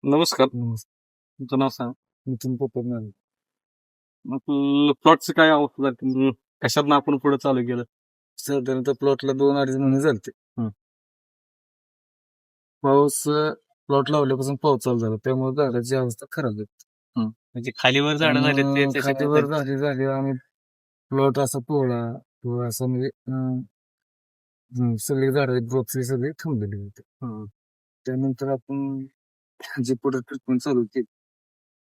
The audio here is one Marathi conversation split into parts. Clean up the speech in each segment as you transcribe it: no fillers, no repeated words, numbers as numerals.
नमस्कार. नमस्कार. तुमचं नाव सांग. नितीन पोपटणार. मग प्लॉटची काय अवस्था झाली? तुम्ही कशातनं आपण पुढे चालू केलं? साधारणतः प्लॉटला 2-2.5 महिने झालते. हं. पाऊस प्लॉट लावल्यापासून पाऊस चालू झाला, त्यामुळे झाडाची अवस्था खराब आहे. म्हणजे खालीवर झाडं झाले ते त्याचे काय खालीवर झाले? झाली आणि प्लॉट असा पोळा किंवा असं म्हणजे सगळी झाडं ग्रोथ सगळी थांबलेली होती. त्यानंतर आपण जे पुढे ट्रीटमेंट चालू केली,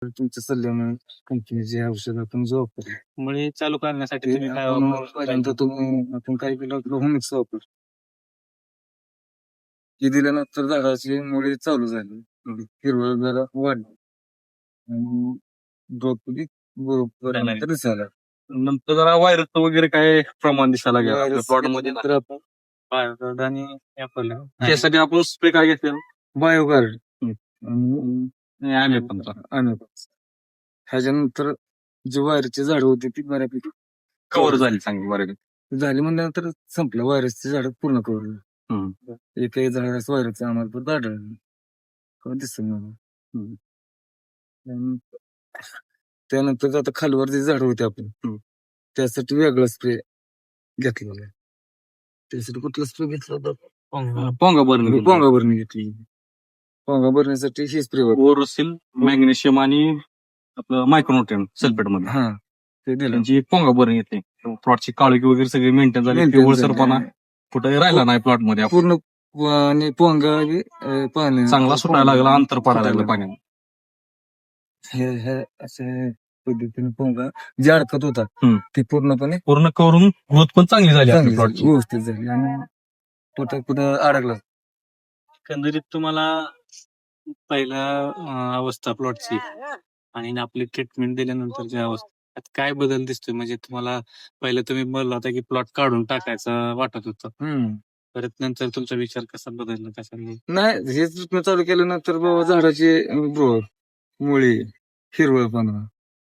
तर तुमच्या सल्ल्याने कंपनीचे औषध आपण जो वापरले मुळे चालू करण्यासाठी ते तुम्ही काय आपण वापरलं? पहिल्यांदा आपण काय केलं होतं, होमिक्स वापरलं. ती दिल्यानंतर झाडाची मुळे चालू झाली, हिरवळ जरा वाढली आणि ग्रोथ बरोबर झाला. दिसायला नंतर जरा व्हायरसचं वगैरे काय प्रमाण दिसायला गेलं प्लॉट मध्ये. तर आपण बायोगार्ड आणि वापरलं. त्यासाठी आपण स्प्रे काय घेतलं? बायोगार्ड आम्ही पण ह्याच्यानंतर जी वायरची झाडं होती ती बऱ्यापैकी कव्हर झाली चांगली बऱ्यापैकी. झाली म्हणल्यानंतर संपलं. व्हायरसची झाडं पूर्ण कव्हर झाली. एकही झाडास व्हायरसचं आम्हाला पण आढळलं दिसत नाही. त्यानंतर आता खालवर जे झाड होते आपण त्यासाठी वेगळा स्प्रे घेतलेला आहे. त्यासाठी कुठला स्प्रे घेतला होता? पोंगा भरणी पोंगा भरणी घेतली. पोंगा भरण्यासाठी ही स्प्रे ओरोसिल, मॅग्नेशियम आणि आपलं मायक्रोन्यूट्रिएंट सल्फेट मध्ये हा ते दिलं. त्यांची पोंगा भरणी येते. प्लॉटची काळोखी वगैरे सगळी मेंटेन झाली. Maintain पिवळसरपणा झाली. कुठे राहिला नाही प्लॉट मध्ये. पूर्ण आणि पोंगा पाणी चांगला सुटायला लागला, अंतर पडायला लागलं पाण्यात. हे अशा पद्धतीने पोंगा जे अडकत होता ते पूर्णपणे पूर्ण करून ग्रोथ पण चांगली झाली आपल्या चांगली झाली, प्लॉटची. व्यवस्थित झाली आणि कुठं अडकला. एकंदरीत तुम्हाला पहिला अवस्था प्लॉटची आणि आपली ट्रीटमेंट दिल्यानंतरची अवस्था त्यात काय बदल दिसतोय? म्हणजे तुम्हाला पहिलं तुम्ही बोलला होता की प्लॉट काढून टाकायचं वाटत होतं, परत नंतर तुमचा विचार कसा बदलला कशाने? नाही, हे ट्रीटमेंट चालू केल्यानंतर बाबा झाडाची ग्रोथ, मुळी, हिरवळपणा,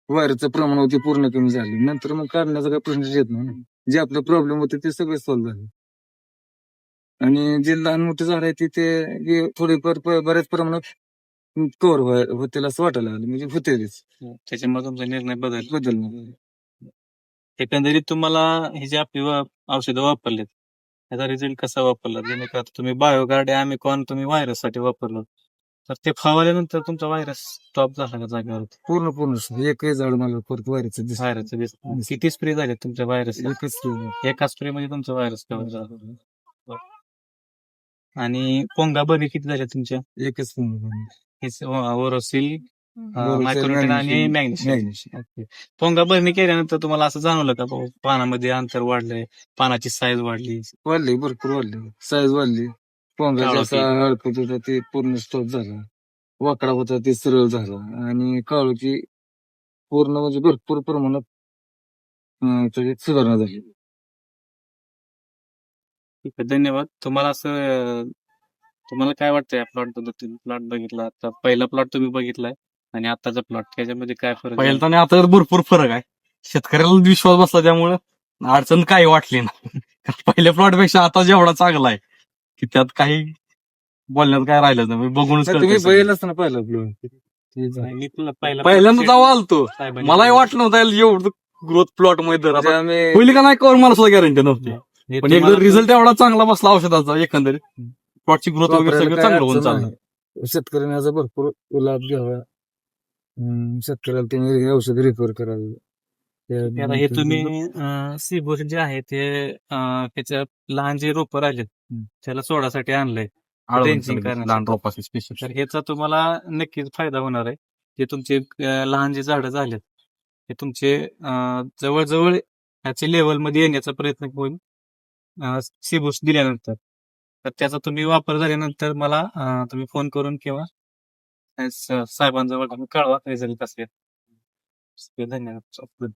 वायरचं प्रमाण होते पूर्ण कमी झाले. नंतर मग काढण्याचा काही प्रश्नच येत नाही. जे आपले प्रॉब्लेम होते ते सगळे सॉल्व्ह झाले आणि जे लहान मोठे झाड आहेत ते थोडेफार बऱ्याच प्रमाणात कव्हर होतील असं वाटायला लागलं. म्हणजे होतेच त्याच्यामुळे तुमचा निर्णय बदलला. बदल. एकंदरीत तुम्हाला हे जे आपली औषधं वापरलेत त्याचा रिझल्ट कसा वापरला? जेणेकरून तुम्ही बायोगार्ड अॅमिकॉन तुम्ही व्हायरस साठी वापरलं, तर ते फवारल्यानंतर तुमचा व्हायरस स्टॉप झाला का जागेवर? पूर्ण एकही झाड मला परत व्हायरचं दिसत. व्हायरसचं दिसतं. किती स्प्रे झाले तुमच्या व्हायरस? एकच spray. एका स्प्रे मध्ये तुमचा व्हायरस कव्हर झाला. आणि पोंगा बरी किती झाल्या तुमच्या? एकच हेच ओरोसिल, Borosil, मायक्रोन्यूट्रिएंट आणि magnesium. मॅग्नेशियम. ओके. पोंगा भरणी केल्यानंतर तुम्हाला असं जाणवलं का बाबा पानामध्ये अंतर वाढलंय, पानाची साईज वाढली? वाढली, भरपूर वाढली, साईज वाढली. पोंगा काळोखी. जसा हळपत होता ते पूर्ण स्टॉप झाला, वाकडा होता ते सरळ झाला आणि काळोखी पूर्ण म्हणजे भरपूर प्रमाणात त्याची सुधारणा झाली. ठीक आहे, धन्यवाद. तुम्हाला असं तुम्हाला काय वाटतं या प्लॉट बद्दल? प्लॉट बघितला आता, पहिला प्लॉट तुम्ही बघितलाय आणि आताचा प्लॉट, त्याच्यामध्ये काय फरक आहे? पहिला आणि आता भरपूर फरक आहे. शेतकऱ्याला विश्वास बसला त्यामुळे अडचण काही वाटली नाही. पहिल्या प्लॉट पेक्षा आता जेवढा चांगला आहे की त्यात काही बोलण्यात काय राहिलं नाही. बघूनच तुम्ही कळतंय सगळं. बघितलंच ना पहिला नाही, मी तुला पहिल्यांदा जेव्हा आलतो साहेबांनी मलाही वाटलं नव्हतं एवढं ग्रोथ प्लॉट मध्ये तर आता आम्ही होईल का नाही कवर मला सुद्धा गॅरंटी नव्हती. हे पण एकदा तुम्हाला- रिझल्ट एवढा चांगला बसला औषधाचा, एकंदरीत प्लॉटची ग्रोथ वगैरे वापरायला सगळं काय चांगलं होऊन अडचण चाललं. नाही. शेतकऱ्यांनी याचा भरपूर लाभ घ्यावा. शेतकऱ्याला त्यांनी हे औषध रिफर करावे. आता हे तुम्ही सीबोस जे आहे ते त्याच्या लहान जे रोपं राहिलेत त्याला सोडासाठी आणलंय, ड्रेंचिंग करण्यासाठी. लहान रोपाचे स्पेशल. तर ह्याचा तुम्हाला नक्कीच फायदा होणार आहे. जे तुमचे लहान जे झाडं झालेत ते तुमचे जवळजवळ ह्याच्या लेवल मध्ये येण्याचा प्रयत्न होईल सीबूस दिल्यानंतर. तर त्याचा तुम्ही वापर झाल्यानंतर मला तुम्ही फोन करून किंवा साहेबांजवळ तुम्ही कळवा रिझल्ट असेल. धन्यवाद.